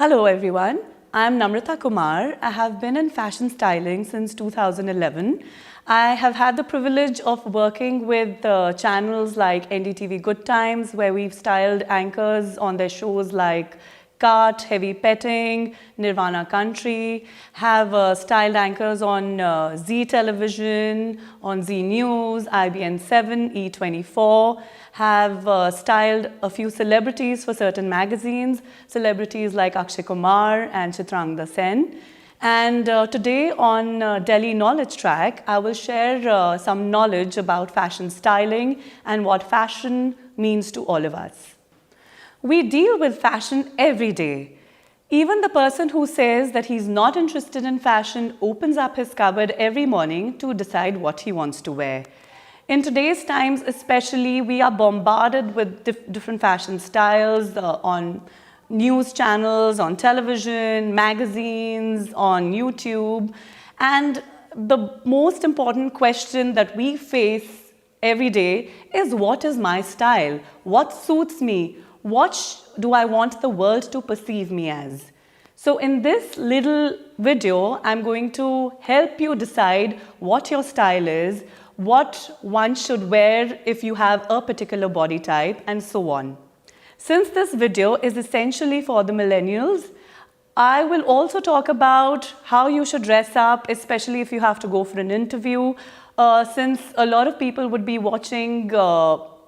Hello everyone, I am Namrata Kumar. I have been in fashion styling since 2011. I have had the privilege of working with channels like NDTV Good Times, where we've styled anchors on their shows like Cut, Heavy Petting, Nirvana Country, have styled anchors on Zee Television, on Zee News, IBN 7, E24, have styled a few celebrities for certain magazines, celebrities like Akshay Kumar and Chitrangda Sen. And today on Delhi Knowledge Track, I will share some knowledge about fashion styling and what fashion means to all of us. We deal with fashion every day. Even the person who says that he's not interested in fashion opens up his cupboard every morning to decide what he wants to wear. In today's times especially, we are bombarded with different fashion styles on news channels, on television, magazines, on YouTube. And the most important question that we face every day is, what is my style? What suits me? What do I want the world to perceive me as? So in this little video, I'm going to help you decide what your style is, what one should wear if you have a particular body type, and so on. Since this video is essentially for the millennials, I will also talk about how you should dress up, especially if you have to go for an interview, since a lot of people would be watching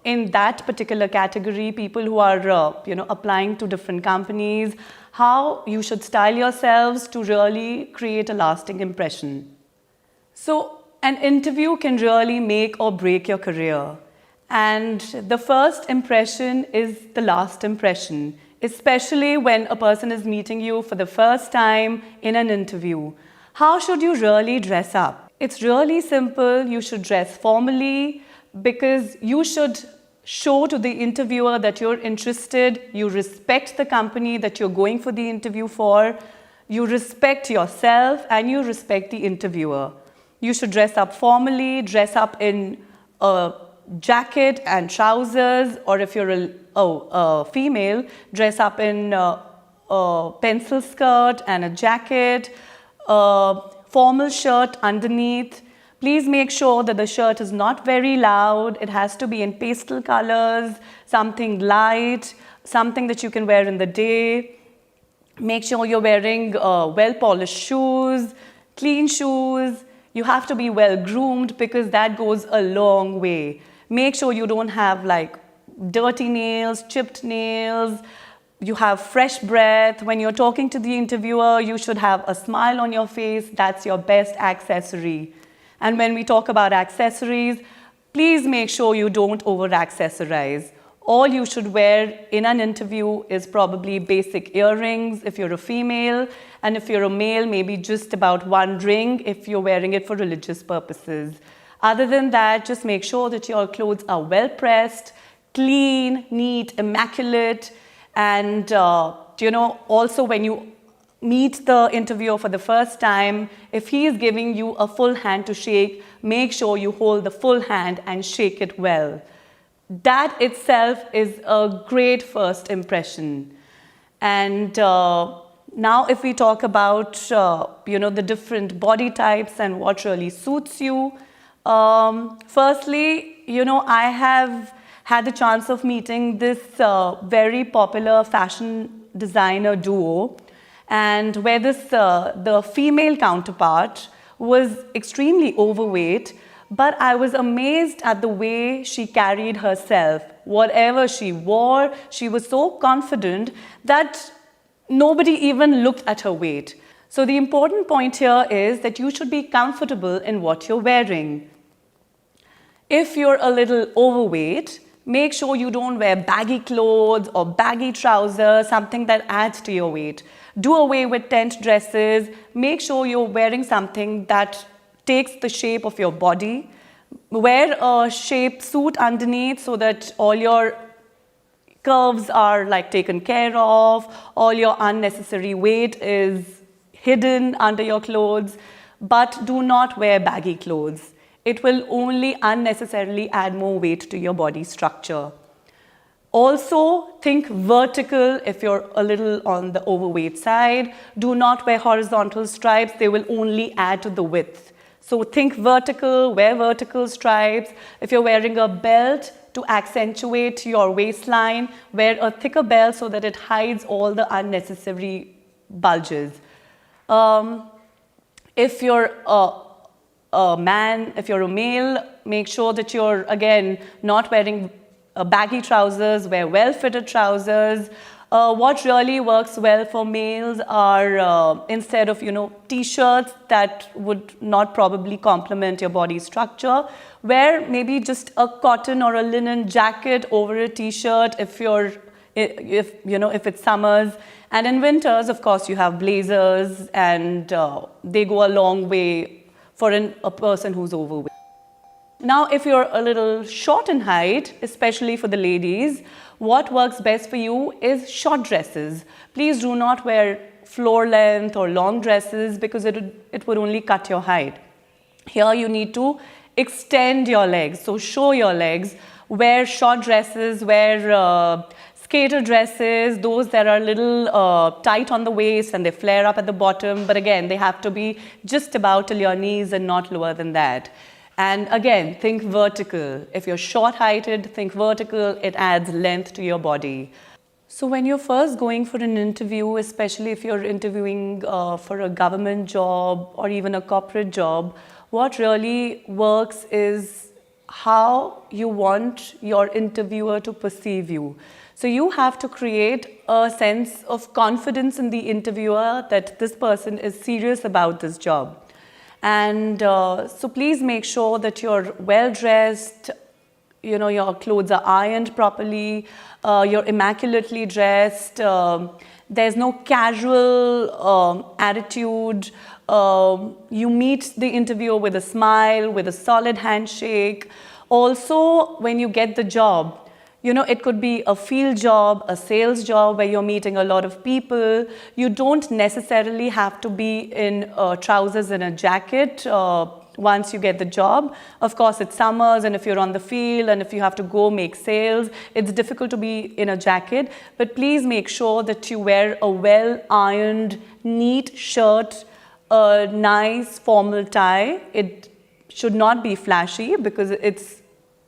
in that particular category, people who are applying to different companies, how you should style yourselves to really create a lasting impression. So an interview can really make or break your career. And the first impression is the last impression, especially when a person is meeting you for the first time in an interview. How should you really dress up? It's really simple. You should dress formally, because you should show to the interviewer that you're interested, you respect the company that you're going for the interview for, you respect yourself, and you respect the interviewer. You should dress up formally, dress up in a jacket and trousers, or if you're a female, dress up in a pencil skirt and a jacket, a formal shirt underneath. Please make sure that the shirt is not very loud. It has to be in pastel colors, something light, something that you can wear in the day. Make sure you're wearing well-polished shoes, clean shoes. You have to be well-groomed, because that goes a long way. Make sure you don't have like dirty nails, chipped nails. You have fresh breath. When you're talking to the interviewer, you should have a smile on your face. That's your best accessory. And when we talk about accessories, please make sure you don't over-accessorize. All you should wear in an interview is probably basic earrings if you're a female, and if you're a male, maybe just about one ring if you're wearing it for religious purposes. Other than that, just make sure that your clothes are well pressed, clean, neat, immaculate, and also when you meet the interviewer for the first time, if he is giving you a full hand to shake, make sure you hold the full hand and shake it well. That itself is a great first impression. And now if we talk about the different body types and what really suits you, firstly, I have had the chance of meeting this very popular fashion designer duo, and where the female counterpart was extremely overweight, but I was amazed at the way she carried herself. Whatever she wore, she was so confident that nobody even looked at her weight. So the important point here is that you should be comfortable in what you're wearing. If you're a little overweight, make sure you don't wear baggy clothes or baggy trousers, something that adds to your weight. Do away with tent dresses. Make sure you're wearing something that takes the shape of your body. Wear a shaped suit underneath so that all your curves are taken care of, all your unnecessary weight is hidden under your clothes, but do not wear baggy clothes. It will only unnecessarily add more weight to your body structure. Also, think vertical if you're a little on the overweight side. Do not wear horizontal stripes, they will only add to the width. So think vertical, wear vertical stripes. If you're wearing a belt to accentuate your waistline, wear a thicker belt so that it hides all the unnecessary bulges. If you're a man, if you're a male, make sure that you're, again, not wearing baggy trousers, wear well-fitted trousers. What really works well for males are instead of, t-shirts that would not probably complement your body structure, wear maybe just a cotton or a linen jacket over a t-shirt if it's summers. And in winters, of course, you have blazers, and they go a long way for a person who's overweight. Now, if you're a little short in height, especially for the ladies, what works best for you is short dresses. Please do not wear floor length or long dresses because it would only cut your height. Here you need to extend your legs, so show your legs. Wear short dresses, wear skater dresses, those that are a little tight on the waist and they flare up at the bottom, but again, they have to be just about till your knees and not lower than that. And again, think vertical. If you're short-heighted, think vertical. It adds length to your body. So when you're first going for an interview, especially if you're interviewing for a government job or even a corporate job, what really works is how you want your interviewer to perceive you. So you have to create a sense of confidence in the interviewer that this person is serious about this job. And so please make sure that you're well-dressed, your clothes are ironed properly, you're immaculately dressed, there's no casual attitude, you meet the interviewer with a smile, with a solid handshake. Also, when you get the job, it could be a field job, a sales job where you're meeting a lot of people. You don't necessarily have to be in trousers and a jacket once you get the job. Of course, it's summers, and if you're on the field and if you have to go make sales, it's difficult to be in a jacket. But please make sure that you wear a well-ironed, neat shirt, a nice formal tie. It should not be flashy because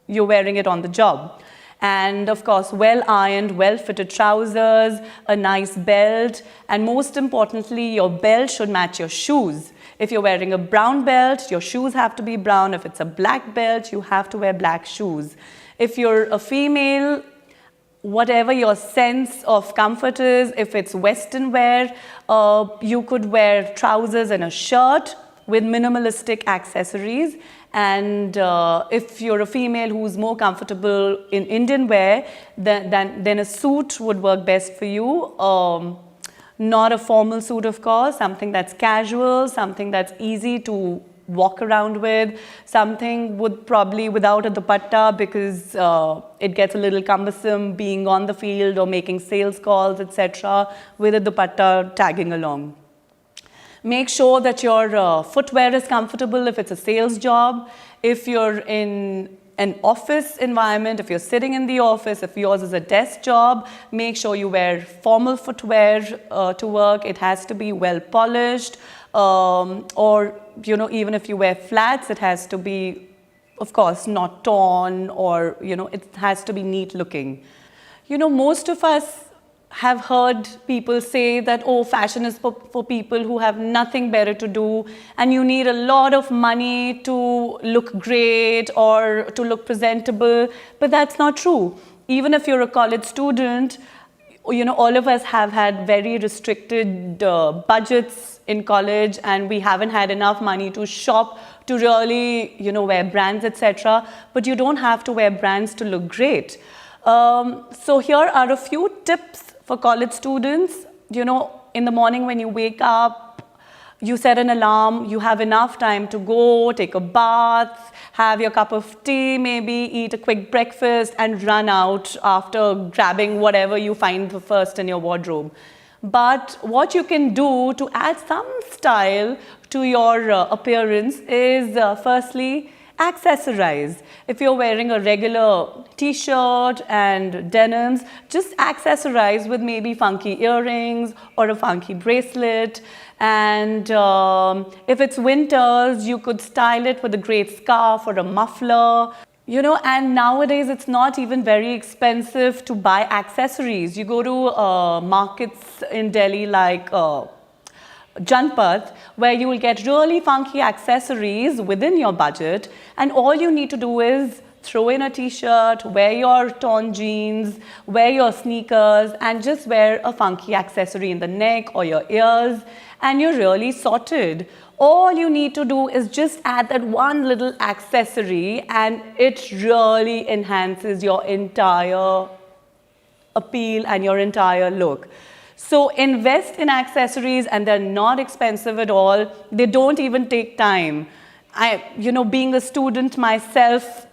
you're wearing it on the job. And of course, well-ironed, well-fitted trousers, a nice belt, and most importantly, your belt should match your shoes. If you're wearing a brown belt, your shoes have to be brown. If it's a black belt, you have to wear black shoes. If you're a female, whatever your sense of comfort is, if it's Western wear, you could wear trousers and a shirt with minimalistic accessories. And if you're a female who's more comfortable in Indian wear, then a suit would work best for you. Not a formal suit, of course, something that's casual, something that's easy to walk around with, something probably without a dupatta because it gets a little cumbersome being on the field or making sales calls, etc., with a dupatta tagging along. Make sure that your footwear is comfortable if it's a sales job. If you're in an office environment, if you're sitting in the office, if yours is a desk job, make sure you wear formal footwear to work. It has to be well polished, or even if you wear flats, it has to be, of course, not torn, or it has to be neat looking. Most of us have heard people say that, oh, fashion is for people who have nothing better to do and you need a lot of money to look great or to look presentable. But that's not true. Even if you're a college student, all of us have had very restricted budgets in college, and we haven't had enough money to shop, to really, wear brands, etc. But you don't have to wear brands to look great. So here are a few tips for college students. In the morning when you wake up, you set an alarm, you have enough time to go, take a bath, have your cup of tea, maybe eat a quick breakfast and run out after grabbing whatever you find first in your wardrobe. But what you can do to add some style to your appearance is firstly, Accessorize. If you're wearing a regular t-shirt and denims, just accessorize with maybe funky earrings or a funky bracelet. And if it's winters, you could style it with a great scarf or a muffler. You know, and nowadays it's not even very expensive to buy accessories. You go to markets in Delhi like Janpath, where you will get really funky accessories within your budget, and all you need to do is throw in a t-shirt, wear your torn jeans, wear your sneakers, and just wear a funky accessory in the neck or your ears, and you're really sorted. All you need to do is just add that one little accessory, and it really enhances your entire appeal and your entire look. So invest in accessories, and they're not expensive at all. They don't even take time. Being a student myself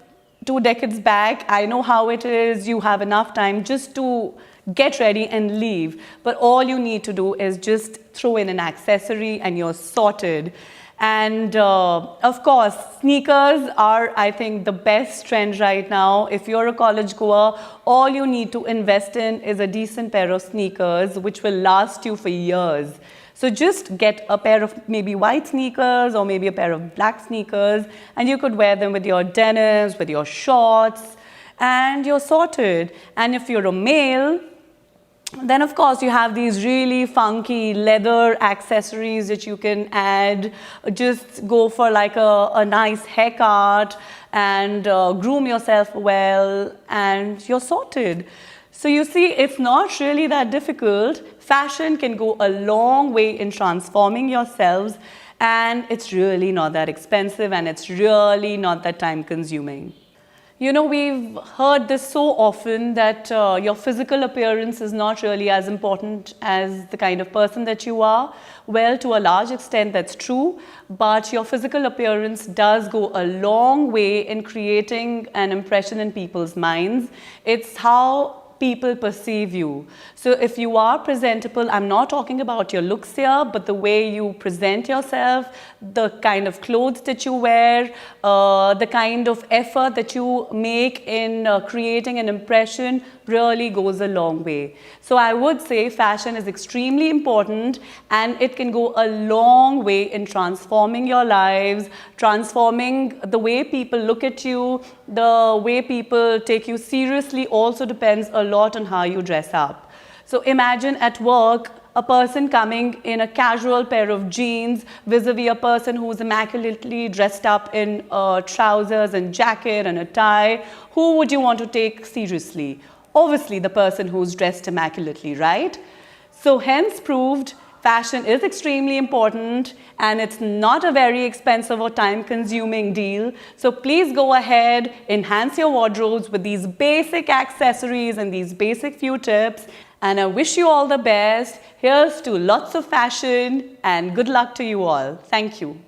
2 decades back, I know how it is. You have enough time just to get ready and leave. But all you need to do is just throw in an accessory and you're sorted. And of course, sneakers are, I think, the best trend right now. If you're a college goer, all you need to invest in is a decent pair of sneakers, which will last you for years. So just get a pair of maybe white sneakers or maybe a pair of black sneakers, and you could wear them with your denims, with your shorts, and you're sorted. And if you're a male, then of course you have these really funky leather accessories that you can add. Just go for like a nice haircut and groom yourself well, and you're sorted. So you see, it's not really that difficult. Fashion can go a long way in transforming yourselves, and it's really not that expensive, and it's really not that time consuming. You know, we've heard this so often that your physical appearance is not really as important as the kind of person that you are. Well, to a large extent, that's true, but your physical appearance does go a long way in creating an impression in people's minds. It's how people perceive you. So if you are presentable, I'm not talking about your looks here, but the way you present yourself, the kind of clothes that you wear, the kind of effort that you make in creating an impression really goes a long way. So I would say fashion is extremely important, and it can go a long way in transforming your lives, transforming the way people look at you. The way people take you seriously also depends a lot on how you dress up. So imagine at work, a person coming in a casual pair of jeans vis-a-vis a person who's immaculately dressed up in trousers and jacket and a tie. Who would you want to take seriously? Obviously the person who's dressed immaculately, right? So hence proved, fashion is extremely important, and it's not a very expensive or time-consuming deal. So please go ahead, enhance your wardrobes with these basic accessories and these basic few tips. And I wish you all the best. Here's to lots of fashion, and good luck to you all. Thank you.